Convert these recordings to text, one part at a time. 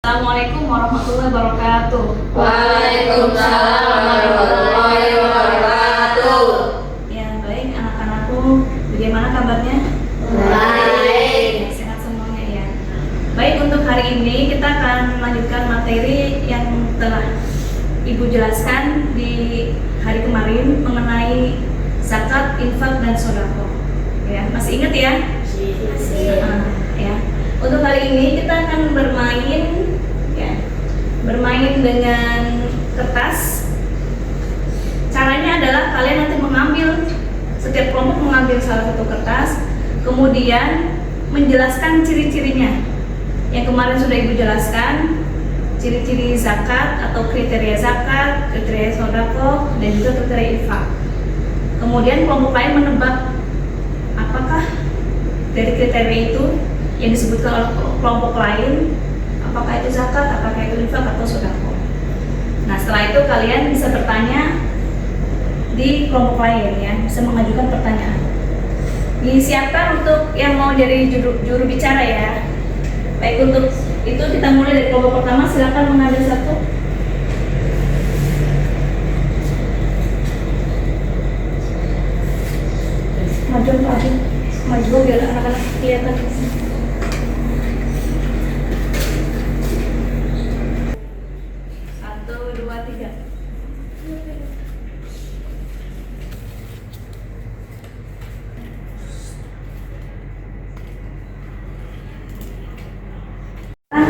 Assalamualaikum warahmatullahi wabarakatuh. Waalaikumsalam warahmatullahi wabarakatuh. Ya, baik anak-anakku, bagaimana kabarnya? Baik. Sehat semuanya ya. Baik, untuk hari ini kita akan melanjutkan materi yang telah Ibu jelaskan di hari kemarin mengenai zakat, infak, dan sodako. Ya, masih ingat ya? Ya. Untuk hari ini kita akan bermain dengan kertas. Caranya adalah kalian nanti setiap kelompok mengambil salah satu kertas, kemudian menjelaskan ciri-cirinya. Yang kemarin sudah Ibu jelaskan, ciri-ciri zakat atau kriteria zakat, kriteria sodako, dan juga kriteria infak. Kemudian kelompok lain menebak apakah dari kriteria itu yang disebutkan oleh kelompok lain, apakah itu zakat, apakah itu infak atau sodako. Nah, setelah itu kalian bisa bertanya di kelompok lain ya, bisa mengajukan pertanyaan. Disiapkan untuk yang mau jadi juru bicara ya. Baik, untuk itu kita mulai dari kelompok pertama. Silakan mengambil satu. Maju biar anak-anak kelihatan.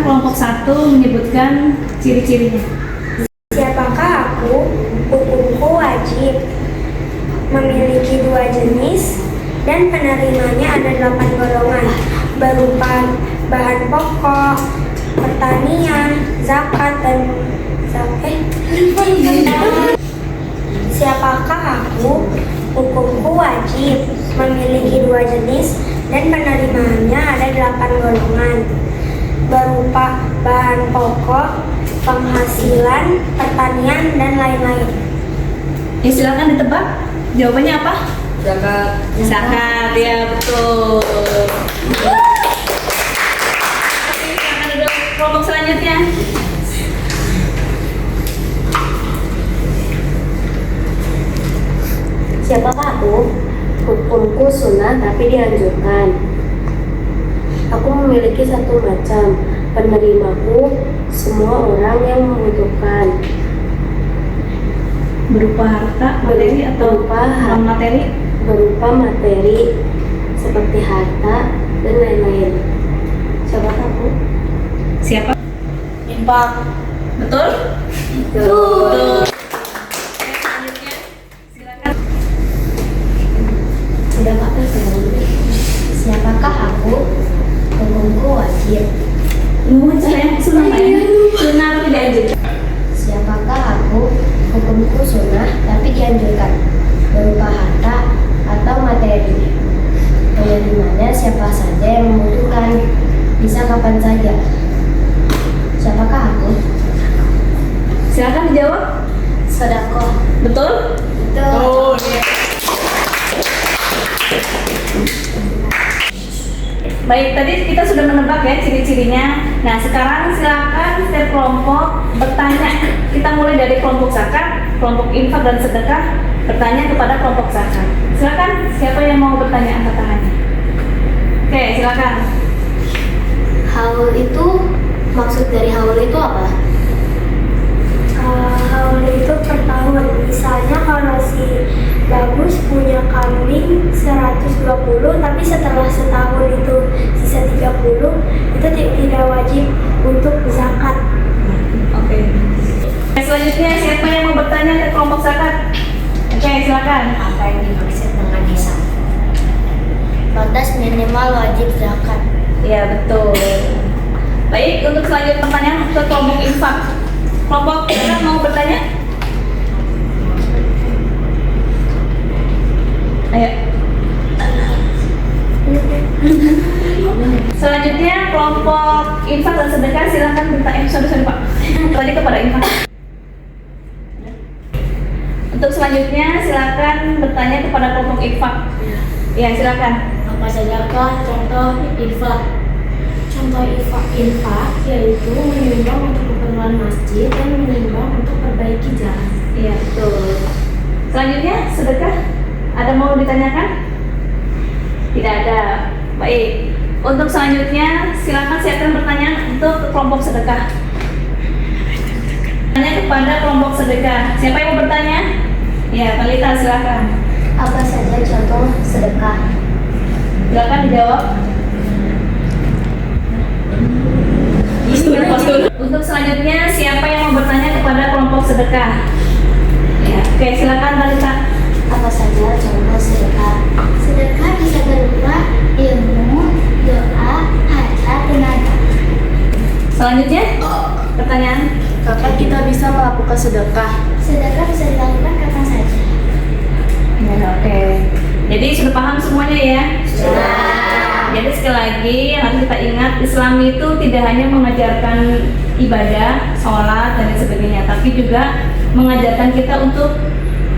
Kelompok 1 menyebutkan ciri-cirinya. Siapakah aku? Hukumku wajib. Memiliki 2 jenis dan penerimanya ada 8 golongan berupa bahan pokok, pertanian, zakat, dan Siapakah aku? Hukumku wajib. Memiliki 2 jenis dan penerimanya ada 8 golongan berupa bahan pokok, penghasilan, pertanian, dan lain-lain. Ya, silakan ditebak. Jawabannya apa? Zakat. Zakat, ya betul. Silakan duduk kelompok selanjutnya. Siapakah aku? Hukumku sunnah tapi dianjurkan. Aku memiliki 1 macam, penerimaku semua orang yang membutuhkan. Berupa harta, materi atau non materi? Berupa materi seperti harta dan lain-lain. Siapakah aku? Siapa? Infak. Betul? Betul. Selanjutnya, silakan. Sudah Pak, siapakah aku? Hukumku wajib. Ngomongin caranya sunnah ya? Sunnah tapi dianjurkan. Siapakah aku? Hukumku sunnah tapi dianjurkan. Berupa harta atau materi. Penerimanya siapa saja yang membutuhkan. Bisa kapan saja. Siapakah aku? Silakan dijawab. Sedekah. Betul? Betul. Oh, iya. Baik, tadi kita sudah menebak ya ciri-cirinya. Nah, sekarang silakan setiap kelompok bertanya. Kita mulai dari kelompok zakat, kelompok infak dan sedekah, bertanya kepada kelompok zakat. Silakan, siapa yang mau bertanya, angkat tangannya. Oke, silakan. Haul itu, maksud dari haul itu apa? Haul itu per tahun. Misalnya kalau si Bagus punya kambing 120, tapi setelah setahun itu sisa 30, itu tidak wajib untuk zakat. Oke. Selanjutnya siapa yang mau bertanya ke kelompok zakat? Oke, silakan. Apa yang dimaksud dengan hisab? Batas minimal wajib zakat. Ya, betul. Baik, untuk selanjutnya pertanyaan ke kelompok infak. Kelompok zakat mau bertanya? Ayo. Selanjutnya kelompok infak dan sedekah, silakan bertanya. Sorry Pak. Tadi kepada infak. Untuk selanjutnya silakan bertanya kepada kelompok infak. Ya, silakan. Apa sajakah contoh infak? Contoh contoh infak yaitu menyumbang untuk keperluan masjid dan menyumbang untuk perbaiki jalan. Iya, betul. Selanjutnya, sedekah. Ada mau ditanyakan? Tidak ada. Baik. Untuk selanjutnya, silakan siapkan pertanyaan untuk kelompok sedekah. Tanya kepada kelompok sedekah. Siapa yang mau bertanya? Ya, Talita, silakan. Apa saja contoh sedekah? Silakan dijawab. Untuk selanjutnya, siapa yang mau bertanya kepada kelompok sedekah? Ya, oke, silakan Talita. Apa saja contoh sedekah? Sedekah bisa berupa ilmu, doa, harta, tenaga. Selanjutnya, pertanyaan. Kapan kita bisa melakukan sedekah? Sedekah bisa dilakukan kapan saja. Ya, oke. Jadi sudah paham semuanya ya? Sudah. Jadi sekali lagi yang harus kita ingat, Islam itu tidak hanya mengajarkan ibadah, sholat dan lain sebagainya, tapi juga mengajarkan kita untuk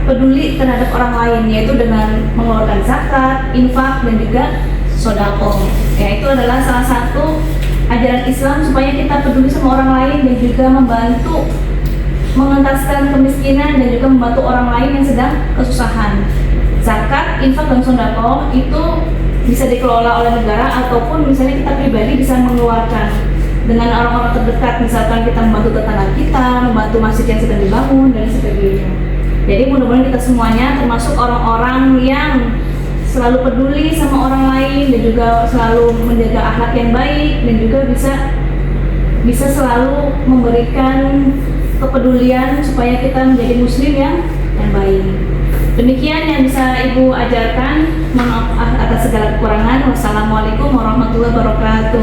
peduli terhadap orang lain, yaitu dengan mengeluarkan zakat, infak dan juga sodako. Ya, itu adalah salah satu ajaran Islam supaya kita peduli sama orang lain dan juga membantu mengentaskan kemiskinan dan juga membantu orang lain yang sedang kesusahan. Zakat, infak dan sodako itu bisa dikelola oleh negara ataupun misalnya kita pribadi bisa mengeluarkan dengan orang-orang terdekat, misalkan kita membantu tetangga kita, membantu masjid yang sedang dibangun dan sebagainya. Jadi mudah-mudahan kita semuanya termasuk orang-orang yang selalu peduli sama orang lain dan juga selalu menjaga akhlak yang baik dan juga bisa selalu memberikan kepedulian supaya kita menjadi muslim yang baik. Demikian yang bisa Ibu ajarkan. Mohon maaf atas segala kekurangan. Wassalamualaikum warahmatullahi wabarakatuh.